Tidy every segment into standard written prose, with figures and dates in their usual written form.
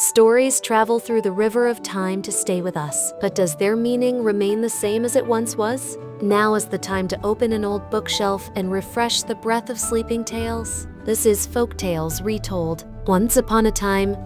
Stories travel through the river of time to stay with us, but does their meaning remain the same as it once was? Now is the time to open an old bookshelf and refresh the breath of sleeping tales. This is Folk Tales Retold. Once upon a time,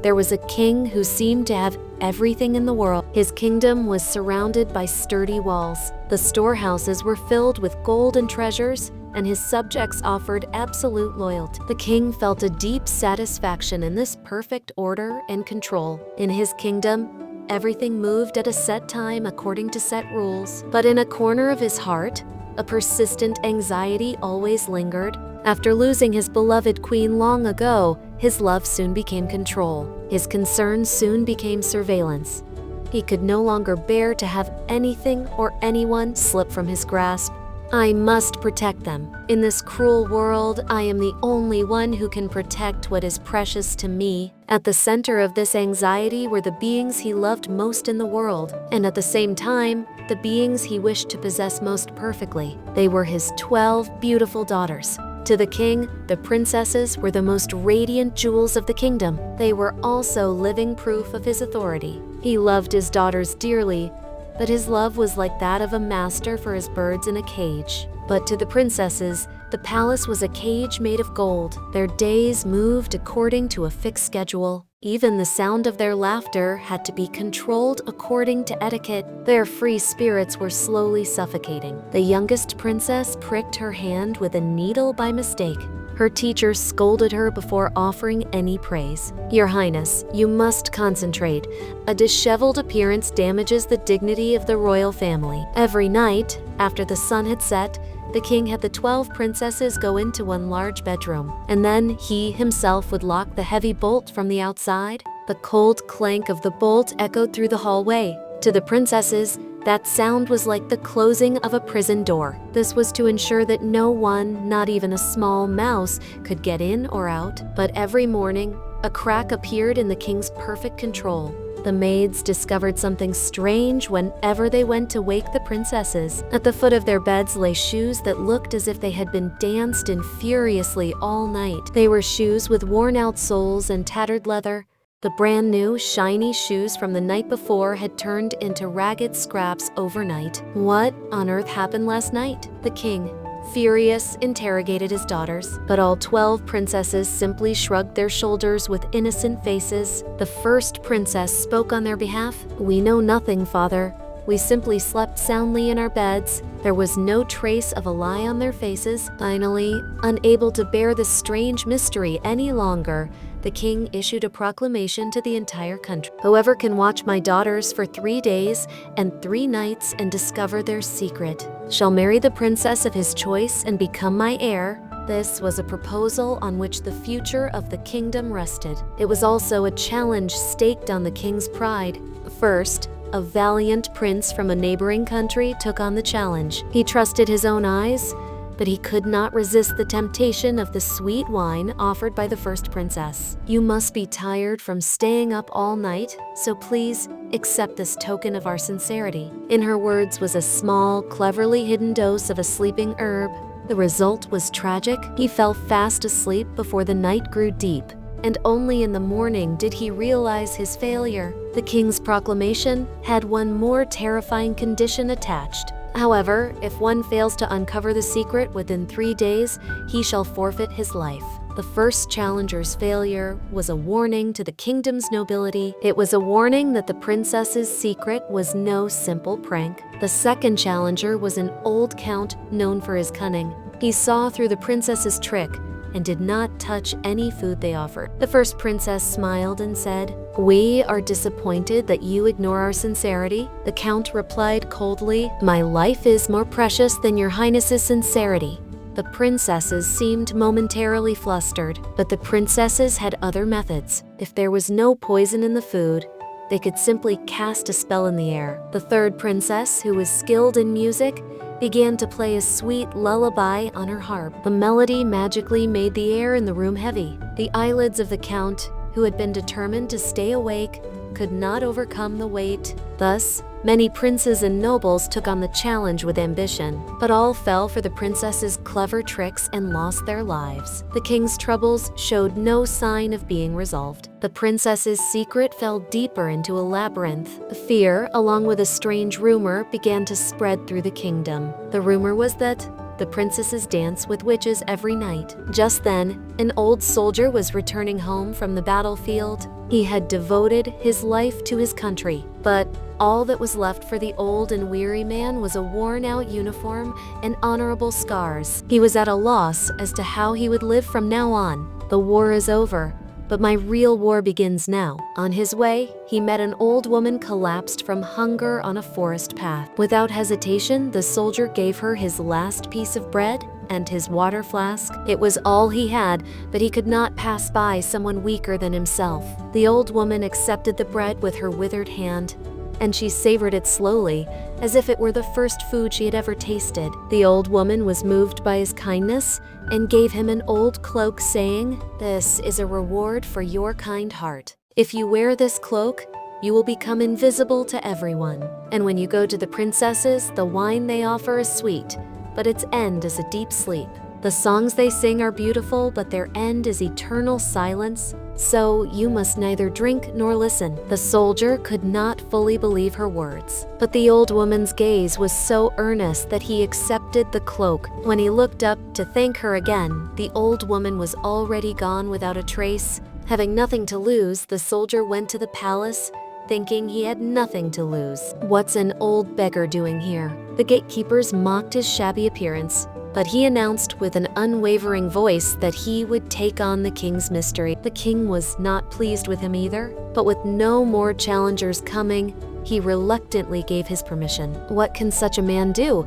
there was a king who seemed to have everything in the world. His kingdom was surrounded by sturdy walls. The storehouses were filled with gold and treasures, and his subjects offered absolute loyalty. The king felt a deep satisfaction in this perfect order and control. In his kingdom, everything moved at a set time according to set rules. But in a corner of his heart, a persistent anxiety always lingered. After losing his beloved queen long ago, his love soon became control. His concern soon became surveillance. He could no longer bear to have anything or anyone slip from his grasp. I must protect them. In this cruel world, I am the only one who can protect what is precious to me. At the center of this anxiety were the beings he loved most in the world, and at the same time, the beings he wished to possess most perfectly. They were his 12 beautiful daughters. To the king, the princesses were the most radiant jewels of the kingdom. They were also living proof of his authority. He loved his daughters dearly, but his love was like that of a master for his birds in a cage. But to the princesses, the palace was a cage made of gold. Their days moved according to a fixed schedule. Even the sound of their laughter had to be controlled according to etiquette. Their free spirits were slowly suffocating. The youngest princess pricked her hand with a needle by mistake. Her teacher scolded her before offering any praise. "Your Highness, you must concentrate. A disheveled appearance damages the dignity of the royal family." Every night, after the sun had set, the king had the 12 princesses go into one large bedroom, and then he himself would lock the heavy bolt from the outside. The cold clank of the bolt echoed through the hallway. To the princesses, that sound was like the closing of a prison door. This was to ensure that no one, not even a small mouse, could get in or out. But every morning, a crack appeared in the king's perfect control. The maids discovered something strange whenever they went to wake the princesses. At the foot of their beds lay shoes that looked as if they had been danced in furiously all night. They were shoes with worn-out soles and tattered leather. The brand new, shiny shoes from the night before had turned into ragged scraps overnight. What on earth happened last night? The king, furious, interrogated his daughters, but all 12 princesses simply shrugged their shoulders with innocent faces. The first princess spoke on their behalf. "We know nothing, father. We simply slept soundly in our beds." There was no trace of a lie on their faces. Finally, unable to bear this strange mystery any longer, the king issued a proclamation to the entire country. "Whoever can watch my daughters for 3 days and 3 nights and discover their secret shall marry the princess of his choice and become my heir." This was a proposal on which the future of the kingdom rested. It was also a challenge staked on the king's pride. First, a valiant prince from a neighboring country took on the challenge. He trusted his own eyes, but he could not resist the temptation of the sweet wine offered by the first princess. "You must be tired from staying up all night, so please accept this token of our sincerity." In her words was a small, cleverly hidden dose of a sleeping herb. The result was tragic. He fell fast asleep before the night grew deep, and only in the morning did he realize his failure. The king's proclamation had one more terrifying condition attached. However, if one fails to uncover the secret within 3 days, he shall forfeit his life. The first challenger's failure was a warning to the kingdom's nobility. It was a warning that the princess's secret was no simple prank. The second challenger was an old count known for his cunning. He saw through the princess's trick and did not touch any food they offered. The first princess smiled and said, "We are disappointed that you ignore our sincerity." The count replied coldly, "My life is more precious than your highness's sincerity." The princesses seemed momentarily flustered, but the princesses had other methods. If there was no poison in the food, they could simply cast a spell in the air. The third princess, who was skilled in music, began to play a sweet lullaby on her harp. The melody magically made the air in the room heavy. The eyelids of the count, who had been determined to stay awake, could not overcome the weight. Thus, many princes and nobles took on the challenge with ambition, but all fell for the princess's clever tricks and lost their lives. The king's troubles showed no sign of being resolved. The princess's secret fell deeper into a labyrinth. Fear, along with a strange rumor, began to spread through the kingdom. The rumor was that the princesses dance with witches every night. Just then, an old soldier was returning home from the battlefield. He had devoted his life to his country, but all that was left for the old and weary man was a worn-out uniform and honorable scars. He was at a loss as to how he would live from now on. The war is over, but my real war begins now. On his way, he met an old woman collapsed from hunger on a forest path. Without hesitation, the soldier gave her his last piece of bread and his water flask. It was all he had, but he could not pass by someone weaker than himself. The old woman accepted the bread with her withered hand, and she savored it slowly, as if it were the first food she had ever tasted. The old woman was moved by his kindness and gave him an old cloak, saying, "This is a reward for your kind heart. If you wear this cloak, you will become invisible to everyone. And when you go to the princesses, the wine they offer is sweet, but its end is a deep sleep. The songs they sing are beautiful, but their end is eternal silence. So you must neither drink nor listen." The soldier could not fully believe her words, but the old woman's gaze was so earnest that he accepted the cloak. When he looked up to thank her again, the old woman was already gone without a trace. Having nothing to lose, the soldier went to the palace, thinking he had nothing to lose. "What's an old beggar doing here?" The gatekeepers mocked his shabby appearance, but he announced with an unwavering voice that he would take on the king's mystery. The king was not pleased with him either, but with no more challengers coming, he reluctantly gave his permission. What can such a man do?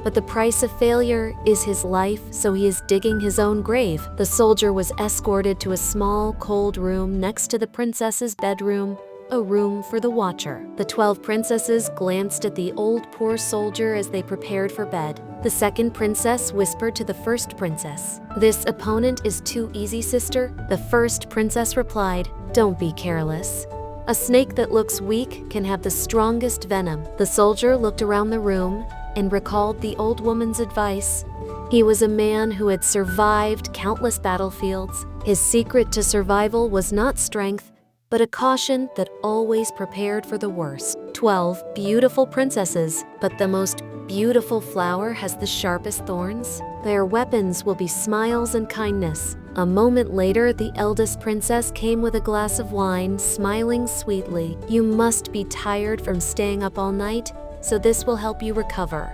But the price of failure is his life, so he is digging his own grave. The soldier was escorted to a small, cold room next to the princess's bedroom, a room for the watcher. The 12 princesses glanced at the old poor soldier as they prepared for bed. The second princess whispered to the first princess, "This opponent is too easy, sister." The first princess replied, "Don't be careless. A snake that looks weak can have the strongest venom." The soldier looked around the room and recalled the old woman's advice. He was a man who had survived countless battlefields. His secret to survival was not strength, but a caution that always prepared for the worst. 12 beautiful princesses, but the most beautiful flower has the sharpest thorns. Their weapons will be smiles and kindness. A moment later, the eldest princess came with a glass of wine, smiling sweetly. "You must be tired from staying up all night, so this will help you recover."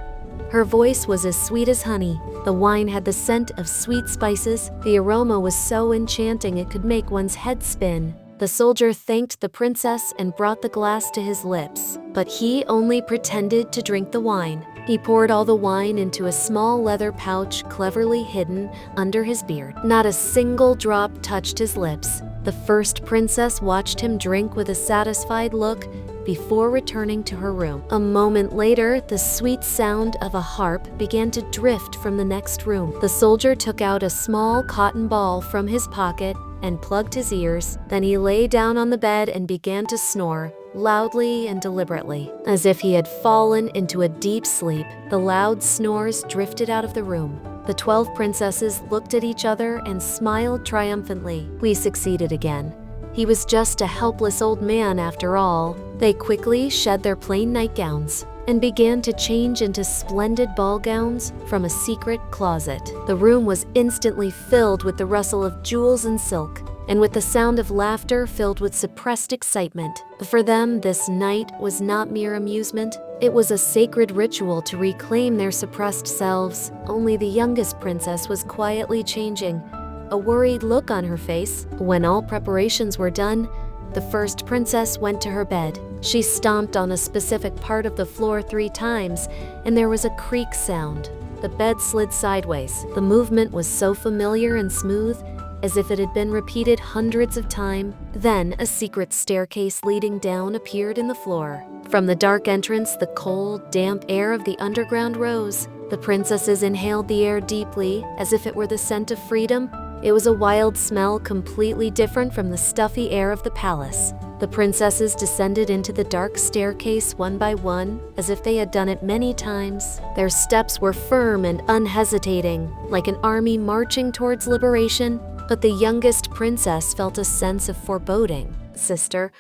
Her voice was as sweet as honey. The wine had the scent of sweet spices. The aroma was so enchanting it could make one's head spin. The soldier thanked the princess and brought the glass to his lips, but he only pretended to drink the wine. He poured all the wine into a small leather pouch cleverly hidden under his beard. Not a single drop touched his lips. The first princess watched him drink with a satisfied look before returning to her room. A moment later, the sweet sound of a harp began to drift from the next room. The soldier took out a small cotton ball from his pocket and plugged his ears. Then he lay down on the bed and began to snore, loudly and deliberately, as if he had fallen into a deep sleep. The loud snores drifted out of the room. The 12 princesses looked at each other and smiled triumphantly. "We succeeded again. He was just a helpless old man after all." They quickly shed their plain nightgowns and began to change into splendid ball gowns from a secret closet. The room was instantly filled with the rustle of jewels and silk, and with the sound of laughter filled with suppressed excitement. For them, this night was not mere amusement. It was a sacred ritual to reclaim their suppressed selves. Only the youngest princess was quietly changing, a worried look on her face. When all preparations were done, the first princess went to her bed. She stomped on a specific part of the floor 3 times, and there was a creak sound. The bed slid sideways. The movement was so familiar and smooth, as if it had been repeated hundreds of times. Then a secret staircase leading down appeared in the floor. From the dark entrance, the cold, damp air of the underground rose. The princesses inhaled the air deeply, as if it were the scent of freedom, It was a wild smell completely different from the stuffy air of the palace. The princesses descended into the dark staircase one by one, as if they had done it many times. Their steps were firm and unhesitating, like an army marching towards liberation, but the youngest princess felt a sense of foreboding. "Sister,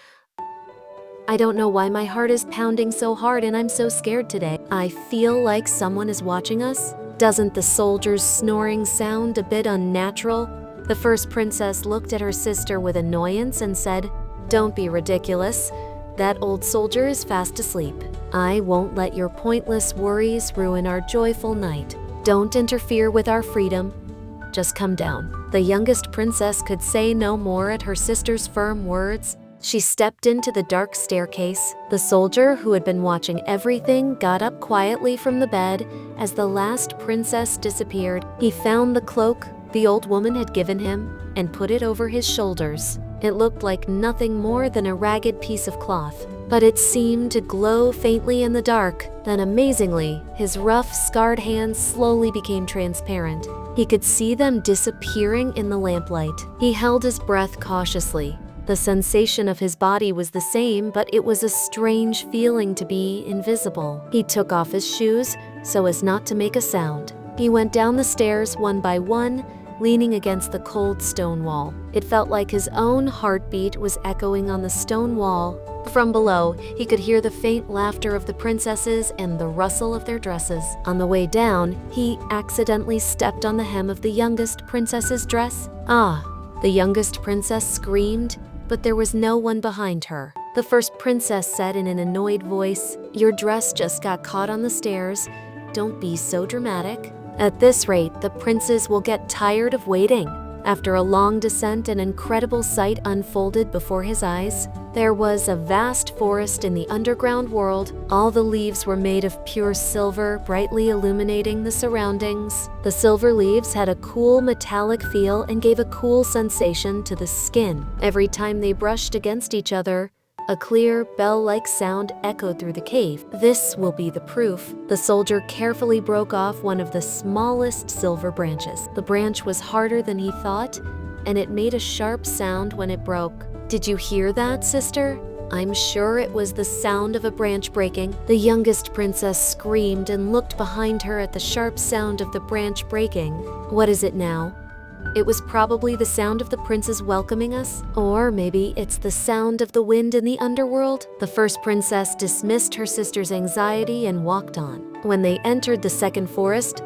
I don't know why my heart is pounding so hard and I'm so scared today. I feel like someone is watching us. Doesn't the soldier's snoring sound a bit unnatural?" The first princess looked at her sister with annoyance and said, "Don't be ridiculous. That old soldier is fast asleep. I won't let your pointless worries ruin our joyful night. Don't interfere with our freedom. Just come down." The youngest princess could say no more at her sister's firm words. She stepped into the dark staircase. The soldier, who had been watching everything, got up quietly from the bed as the last princess disappeared. He found the cloak the old woman had given him and put it over his shoulders. It looked like nothing more than a ragged piece of cloth, but it seemed to glow faintly in the dark. Then amazingly, his rough, scarred hands slowly became transparent. He could see them disappearing in the lamplight. He held his breath cautiously. The sensation of his body was the same, but it was a strange feeling to be invisible. He took off his shoes so as not to make a sound. He went down the stairs one by one, leaning against the cold stone wall. It felt like his own heartbeat was echoing on the stone wall. From below, he could hear the faint laughter of the princesses and the rustle of their dresses. On the way down, he accidentally stepped on the hem of the youngest princess's dress. "Ah!" The youngest princess screamed, but there was no one behind her. The first princess said in an annoyed voice, "Your dress just got caught on the stairs. Don't be so dramatic." At this rate, the princes will get tired of waiting. After a long descent, an incredible sight unfolded before his eyes. There was a vast forest in the underground world. All the leaves were made of pure silver, brightly illuminating the surroundings. The silver leaves had a cool metallic feel and gave a cool sensation to the skin. Every time they brushed against each other, a clear, bell-like sound echoed through the cave. "This will be the proof." The soldier carefully broke off one of the smallest silver branches. The branch was harder than he thought, and it made a sharp sound when it broke. "Did you hear that, sister?" "I'm sure it was the sound of a branch breaking." The youngest princess screamed and looked behind her at the sharp sound of the branch breaking. "What is it now?" "It was probably the sound of the princes welcoming us. Or maybe it's the sound of the wind in the underworld." The first princess dismissed her sister's anxiety and walked on. When they entered the second forest,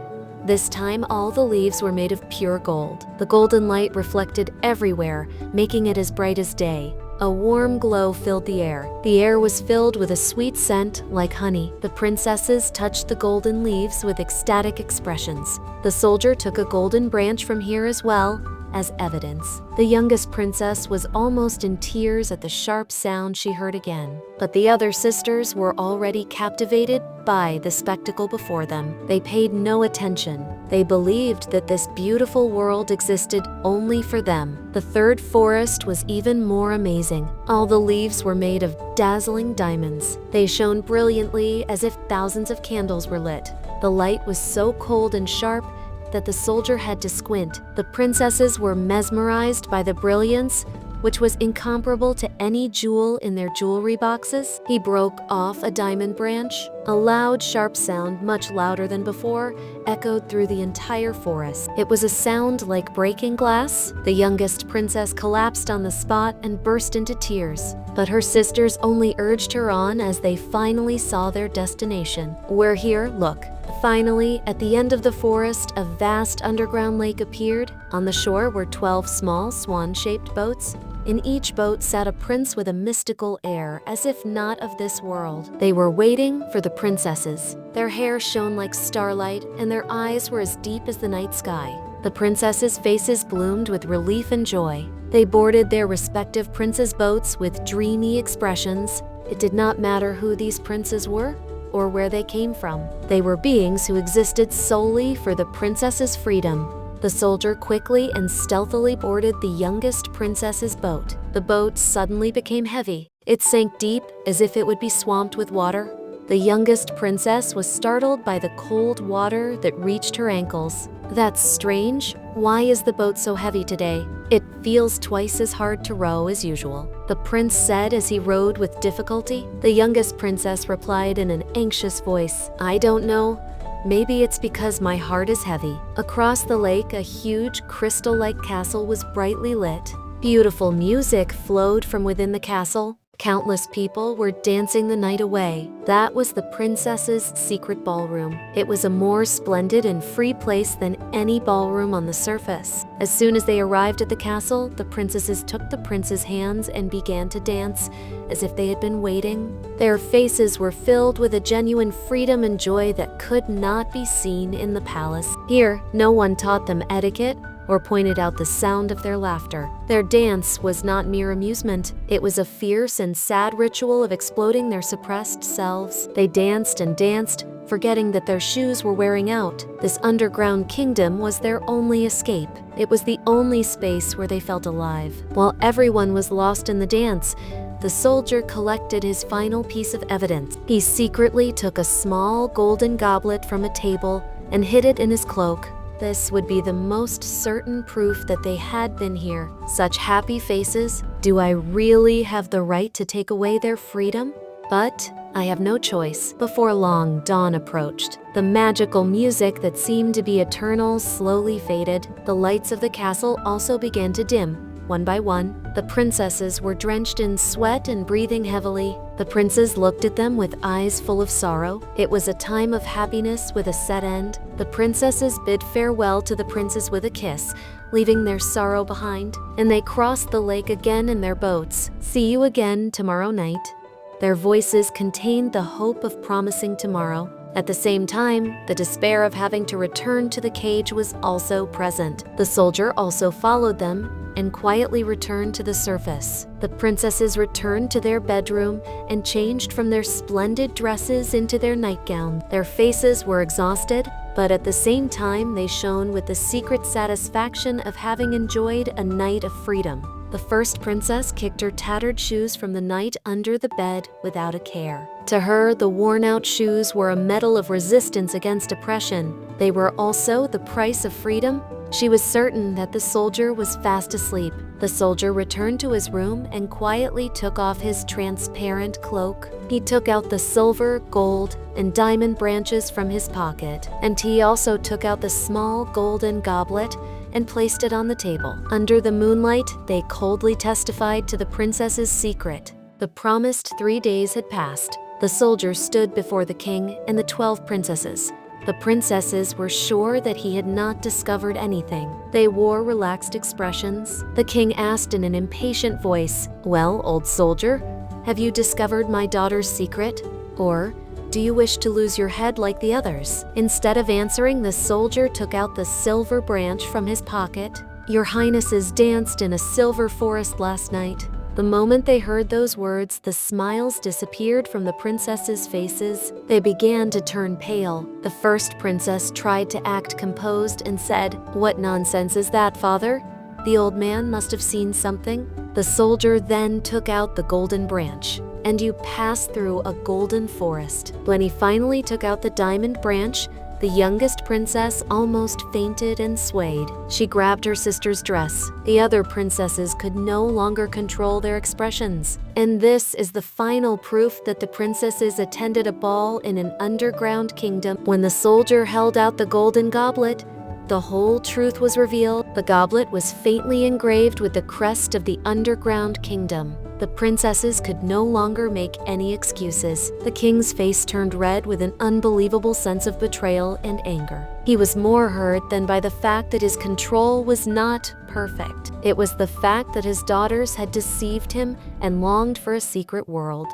this time all the leaves were made of pure gold. The golden light reflected everywhere, making it as bright as day. A warm glow filled the air. The air was filled with a sweet scent like honey. The princesses touched the golden leaves with ecstatic expressions. The soldier took a golden branch from here as well, as evidence. The youngest princess was almost in tears at the sharp sound she heard again. But the other sisters were already captivated by the spectacle before them. They paid no attention. They believed that this beautiful world existed only for them. The third forest was even more amazing. All the leaves were made of dazzling diamonds. They shone brilliantly as if thousands of candles were lit. The light was so cold and sharp that the soldier had to squint. The princesses were mesmerized by the brilliance, which was incomparable to any jewel in their jewelry boxes. He broke off a diamond branch. A loud, sharp sound, much louder than before, echoed through the entire forest. It was a sound like breaking glass. The youngest princess collapsed on the spot and burst into tears. But her sisters only urged her on as they finally saw their destination. "We're here, look." Finally, at the end of the forest, a vast underground lake appeared. On the shore were 12 small swan-shaped boats. In each boat sat a prince with a mystical air, as if not of this world. They were waiting for the princesses. Their hair shone like starlight, and their eyes were as deep as the night sky. The princesses' faces bloomed with relief and joy. They boarded their respective princes' boats with dreamy expressions. It did not matter who these princes were or where they came from. They were beings who existed solely for the princess's freedom. The soldier quickly and stealthily boarded the youngest princess's boat. The boat suddenly became heavy. It sank deep as if it would be swamped with water. The youngest princess was startled by the cold water that reached her ankles. "That's strange. Why is the boat so heavy today? It feels twice as hard to row as usual," the prince said as he rowed with difficulty. The youngest princess replied in an anxious voice, "I don't know. Maybe it's because my heart is heavy." Across the lake, a huge crystal-like castle was brightly lit. Beautiful music flowed from within the castle. Countless people were dancing the night away. That was the princess's secret ballroom. It was a more splendid and free place than any ballroom on the surface. As soon as they arrived at the castle, the princesses took the prince's hands and began to dance, as if they had been waiting. Their faces were filled with a genuine freedom and joy that could not be seen in the palace. Here, no one taught them etiquette or pointed out the sound of their laughter. Their dance was not mere amusement. It was a fierce and sad ritual of exploding their suppressed selves. They danced and danced, forgetting that their shoes were wearing out. This underground kingdom was their only escape. It was the only space where they felt alive. While everyone was lost in the dance, the soldier collected his final piece of evidence. He secretly took a small golden goblet from a table and hid it in his cloak. This would be the most certain proof that they had been here. Such happy faces. Do I really have the right to take away their freedom? But I have no choice. Before long, dawn approached. The magical music that seemed to be eternal slowly faded. The lights of the castle also began to dim. One by one, the princesses were drenched in sweat and breathing heavily. The princes looked at them with eyes full of sorrow. It was a time of happiness with a set end. The princesses bid farewell to the princes with a kiss, leaving their sorrow behind, and they crossed the lake again in their boats. "See you again tomorrow night." Their voices contained the hope of promising tomorrow. At the same time, the despair of having to return to the cage was also present. The soldier also followed them and quietly returned to the surface. The princesses returned to their bedroom and changed from their splendid dresses into their nightgowns. Their faces were exhausted, but at the same time they shone with the secret satisfaction of having enjoyed a night of freedom. The first princess kicked her tattered shoes from the night under the bed without a care. To her, the worn-out shoes were a medal of resistance against oppression. They were also the price of freedom. She was certain that the soldier was fast asleep. The soldier returned to his room and quietly took off his transparent cloak. He took out the silver, gold, and diamond branches from his pocket, and he also took out the small golden goblet and placed it on the table. Under the moonlight, they coldly testified to the princess's secret. The promised 3 days had passed. The soldier stood before the king and the 12 princesses. The princesses were sure that he had not discovered anything. They wore relaxed expressions. The king asked in an impatient voice, "Well, old soldier, have you discovered my daughter's secret? Or do you wish to lose your head like the others?" Instead of answering, the soldier took out the silver branch from his pocket. "Your highnesses danced in a silver forest last night." The moment they heard those words, the smiles disappeared from the princesses' faces. They began to turn pale. The first princess tried to act composed and said, "What nonsense is that, father? The old man must have seen something." The soldier then took out the golden branch, and you passed through a golden forest. When he finally took out the diamond branch, the youngest princess almost fainted and swayed. She grabbed her sister's dress. The other princesses could no longer control their expressions. And this is the final proof that the princesses attended a ball in an underground kingdom. When the soldier held out the golden goblet, the whole truth was revealed. The goblet was faintly engraved with the crest of the underground kingdom. The princesses could no longer make any excuses. The king's face turned red with an unbelievable sense of betrayal and anger. He was more hurt than by the fact that his control was not perfect. It was the fact that his daughters had deceived him and longed for a secret world.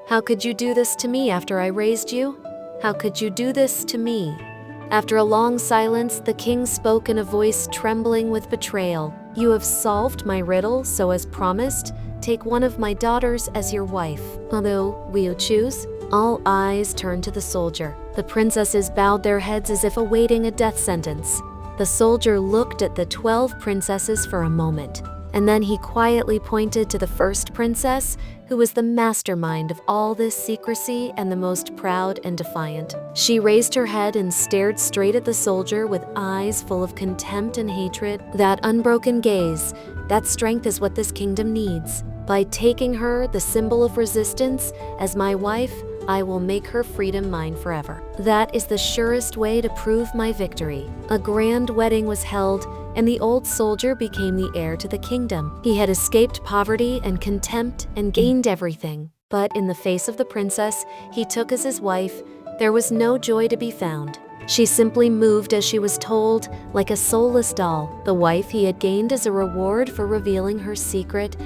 "How could you do this to me after I raised you? How could you do this to me?" After a long silence, the king spoke in a voice trembling with betrayal. "You have solved my riddle, so as promised, take one of my daughters as your wife. Although, will you choose?" All eyes turned to the soldier. The princesses bowed their heads as if awaiting a death sentence. The soldier looked at the 12 princesses for a moment. And then he quietly pointed to the first princess, who was the mastermind of all this secrecy and the most proud and defiant. She raised her head and stared straight at the soldier with eyes full of contempt and hatred. That unbroken gaze, that strength is what this kingdom needs. By taking her, the symbol of resistance, as my wife, I will make her freedom mine forever. That is the surest way to prove my victory. A grand wedding was held, and the old soldier became the heir to the kingdom. He had escaped poverty and contempt and gained everything. But in the face of the princess he took as his wife, there was no joy to be found. She simply moved as she was told, like a soulless doll. The wife he had gained as a reward for revealing her secret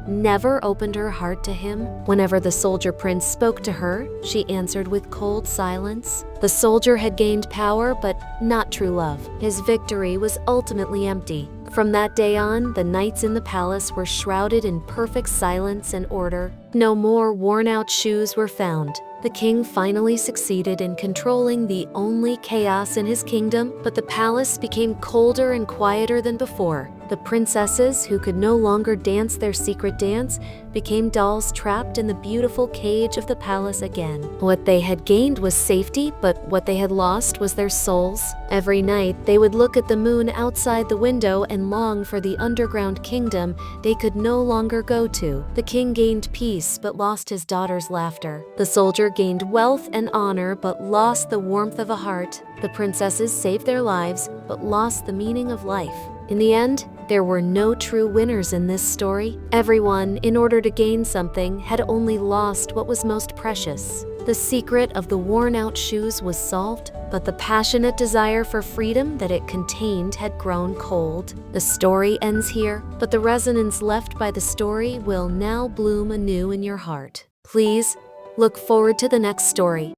never opened her heart to him. Whenever the soldier prince spoke to her, she answered with cold silence. The soldier had gained power, but not true love. His victory was ultimately empty. From that day on, the nights in the palace were shrouded in perfect silence and order. No more worn-out shoes were found. The king finally succeeded in controlling the only chaos in his kingdom, but the palace became colder and quieter than before. The princesses, who could no longer dance their secret dance, became dolls trapped in the beautiful cage of the palace again. What they had gained was safety, but what they had lost was their souls. Every night, they would look at the moon outside the window and long for the underground kingdom they could no longer go to. The king gained peace, but lost his daughter's laughter. The soldier gained wealth and honor, but lost the warmth of a heart. The princesses saved their lives, but lost the meaning of life. In the end, there were no true winners in this story. Everyone, in order to gain something, had only lost what was most precious. The secret of the worn-out shoes was solved, but the passionate desire for freedom that it contained had grown cold. The story ends here, but the resonance left by the story will now bloom anew in your heart. Please look forward to the next story.